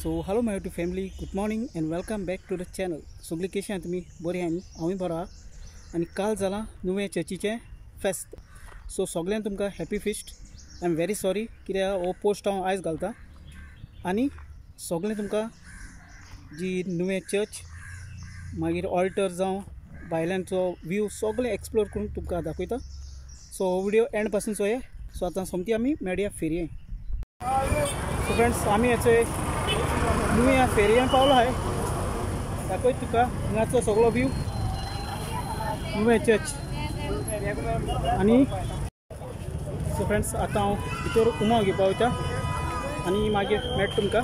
So hello my YouTube family, good morning and welcome back to the channel. सगळी कशी आहात तुमी? बरी आनी हांवूय बरो आहा. आनी काल जालां नुवें चर्चीचें फेस्त. सो सगळ्यांक तुमकां happy feast. I am very sorry कित्याक हो पोस्ट हांव आयज घालतां. आनी सगळें तुमकां जी नुवें चर्च मागीर ऑल्टर जावं भायल्यांचो व्यू सगळें एक्सप्लोर करून तुमकां दाखयता. सो हो व्हिडिओ एंड पासून चोया. सो आतां सोमती आमी मेळया फेरयें. सो फ्रेंड्स, आमी हेचे नुवें ह्या फेरयें पावलो आहाय. दाखयत तुका हिंगाचो सगळो व्यू नुवें चर्च. आनी सो फ्रेंड्स, आतां हांव भितर उमाव घेवपा वयता आनी मागीर मेळटा तुमकां.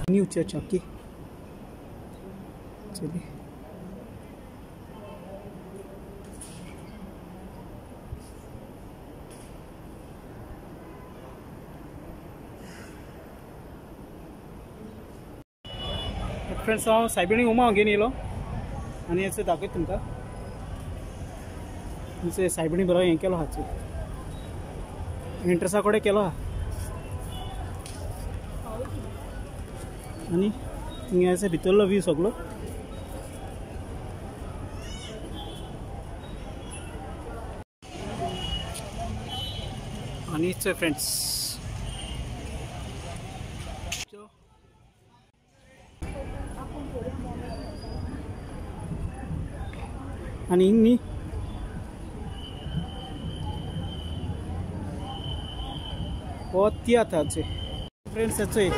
New church okay. चलिए फ्रेंड्स, हांव सायबिणी उमाव घेवन येयलो आनी हेचो दाखयता तुमकां. हेचे सायबिणी बरो हें केलो आहा, एंट्रसा कडेन केलो आहा. आनी हिंगाचे भितरलो व्यू सगळो. आनी चोय फ्रेंड्स, आनी हिंग न्ही हो तियात्राचे फ्रेंड्स. हेचोय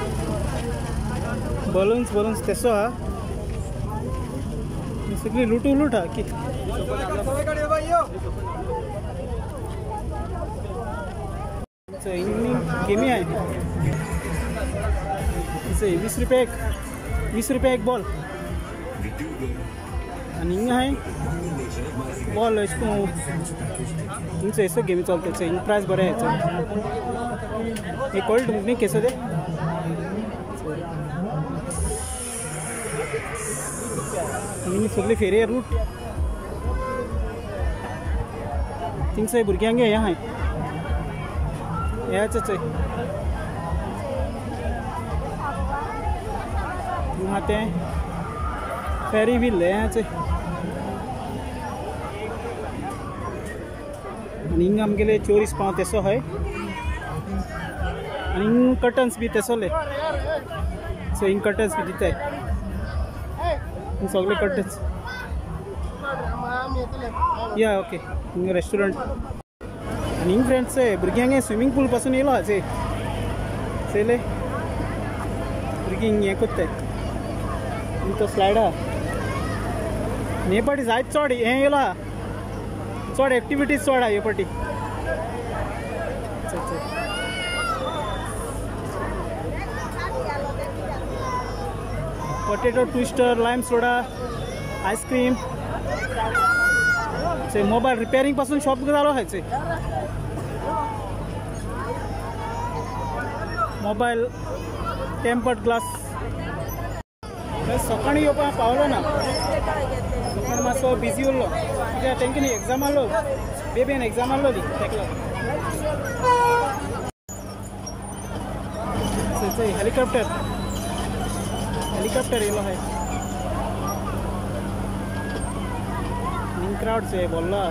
बलून्स तेसो आहा. सगळी लुटू लूट आहा की गेमी आहे. 20 रुपया एक बॉल. आनी हिंग आहाय बॉल अशें करून हिंगचो हेसो गेमी चलता. हिंग प्रायस बरें हेचो. हे कळटा तुमकां न्ही केसो ते. हिंग सगळी फेरये रूट. थिंगसय भुरग्यांक हें आहाय हेच चोय. हिंग आहा तें फेरी व्हील हें चोय. आनी हिंग आमगेले 24 पाव तेसो आहाय. आनी हिंग कर्टन्स बी तेसोले. सो हिंग कर्टन्स बी दिताय. हिंग सगळे कर्टन्स या ओके. हिंग रेस्टॉरंट. आनी हिंग फ्रेंड्स भुरग्यांक स्विमींग पूल पासून येयलो हा चयले. भुरगीं हिंग हें कोत्ताय. हिंग तो स्लायड आहा. हे पाटी जायत चड हें येयलो हा. चड एक्टिविटीज चड आहा हे पाटी. Potato twister, lime soda, ice cream. Mobile repairing पासून शॉप जालो हायचे. Mobile tempered glass. सकाळी येवपा पावलो ना. सकाळी मातसो बिजी उरलो कित्याक तेंका न्ही एग्जाम आहलो. बेबीन एग्जाम आहलोली तेका लागून. हेलिकॉप्टर येयलो हाय. क्राउड्स है बोल्ला.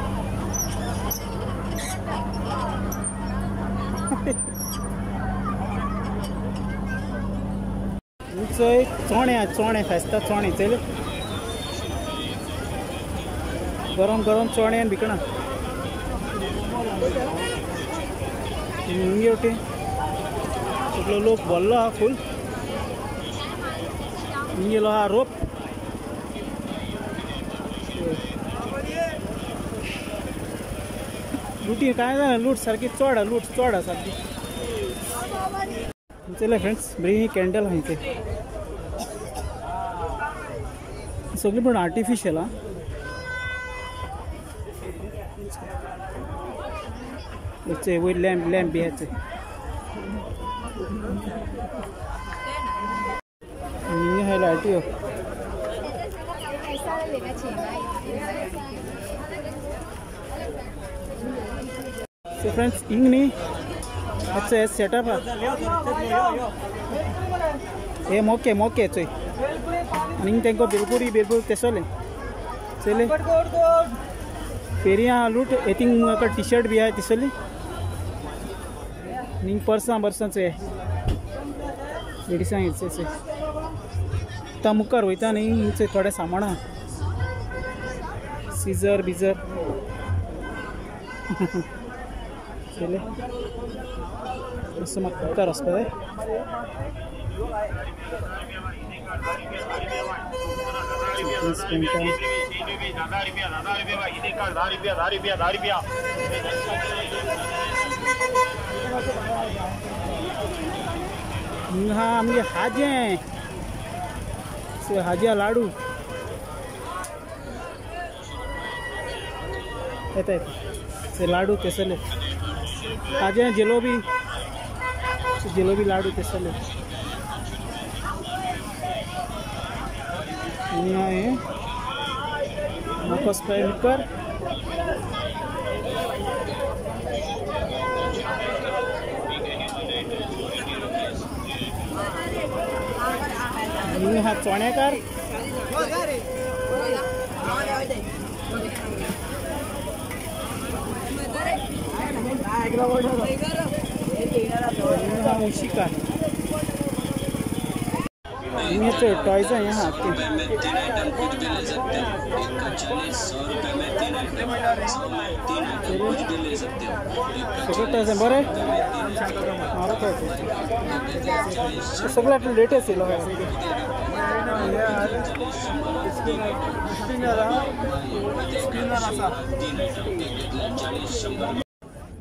चोणे फेस्ता चोणे चल. गरम चोणे आनी भिकणा. हिंगे वटे सगळो लोक बोल्लो आहा फूल. हिंगेलो आहा रोप. लुटी काय जालें लूट सारकी चड आहा सारकी. चले फ्रेंड्स, बरी कॅन्डल आहाय ते सगळी पण आर्टिफिशियल आहा. वयर लॅम्प बी हेचे. हिंगे हाय लायटी. सो फ्रेंड्स हिंग न्ही अच्छा हे सेटअप हे मोके चोय आनी हिंग तेंको बिलकुल तेसोले चले फेरिया लूट हे थिंग टी शर्ट भी है तिसली हिंग पर्सां चोय लेडीसां हिंगचे ता मुखार वयता न्ही हिंगचे थोडे सामान सीजर बिजर चले असं मग मुखार वचपा जाय हा आमगे हाजे लाडू येता से लाडू तेसले हाजे जिलोबी लाडू तेसले हे नकोस पेकर हा चोणेकार शिकार टॉयज है यहाँ टॉयज है बरे सगळं लेटेस्ट येलो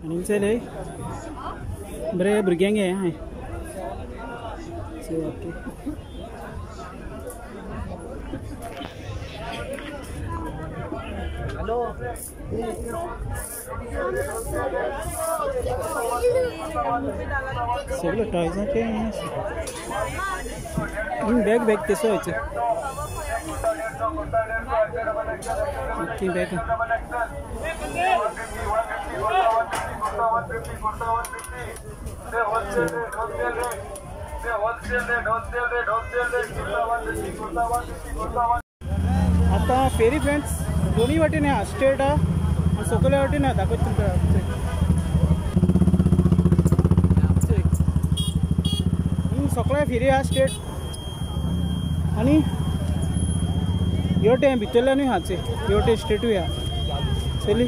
आणि चले बरे भुरग्यांक हे हाय सगळं टॉयजाचे बॅग तेसो व्हायचे बॅग आता फेरी फ्रेंड्स दोन्ही वाटेने हा स्ट्रेट हा आणि सकल्या वाटेने दाखवत तुमच्या सगळ्या फेरी हा स्ट्रेट आणि योटे भितरल्यानूय हाचे योटे स्ट्रेटूय हा चली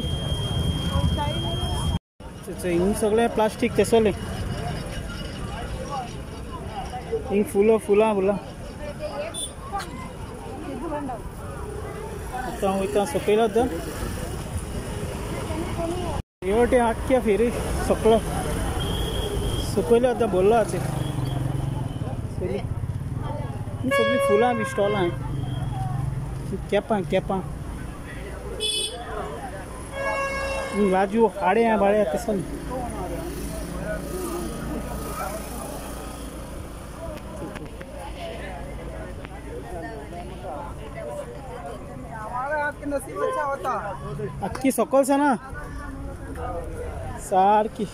हिंग सगळे प्लास्टिक तेसले हिंग फुलां आता वयता सकयला योटे आख्या फेरी सकलो सकयले आतां बोल्लो आचे सगळी फुलां बी स्टॉलां केपां लाजू हाडे बाळे तेसले अक्की सकलसा ना सारकी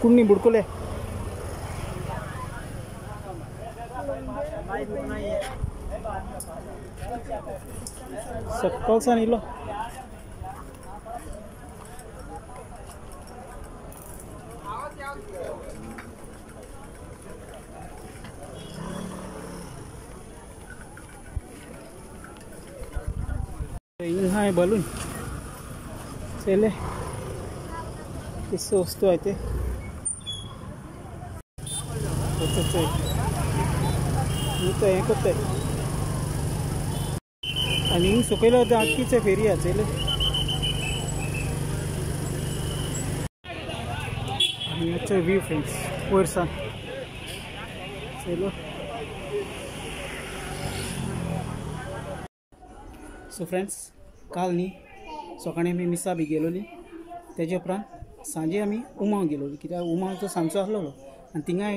कुण्णी बुडकुले सकलसा निलो यहाँ है बलून चले किस वस्तु आते आणि सुकयला होता आख्खीचे फेरी चले आणि व्यू फ्रेंड्स वरसा चलो सो फ्रेंड्स काल न्ही सकाळी आमी मिसा बी गेलोली तेजे उपरांत सांजे आमी उमांग गेलोली कित्याक उमांग तो सांजचो आसलोलो आनी थिंगा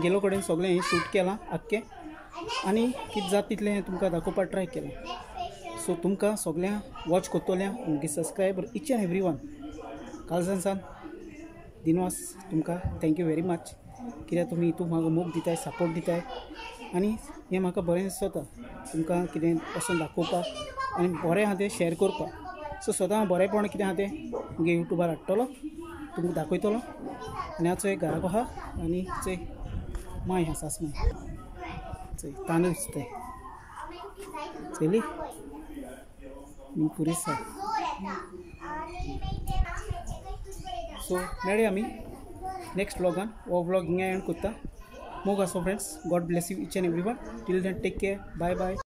गेलो कडेन सगळें हें शूट केलां आख्खें आनी कितें जाता तितलें तुमकां दाखोवपाक ट्राय केलें सो तुमकां सगळ्यांक वॉच कोत्तोल्यांक आमगे subscriber each and every one कालजानसान दिनवास तुमकां थँक्यू वेरी मच, कित्याक तुमी हितून म्हाका मोग दिताय, सपोर्ट दिताय आनी हें म्हाका बरें दिसता तुमकां कितें वचून दाखोवपाक आनी बरें आहा तें शेअर करपाक. सो सदां हांव बरेंपण कितें आहा तें म्हगे युट्यूबार हाडटलो, तुमकां दाखयतलो. आनी हांव चोय घराक आहा आनी चोय माय आहा, सासमाय चोय तांदूळ दिसताय चली पुरीस आहा. सो मेळया आमी नेक्स्ट व्लॉगान. हो व्लॉग हिंगा एंड कोत्ता. मोग आसो friends. God bless you each and every one. Till then take care. Bye bye.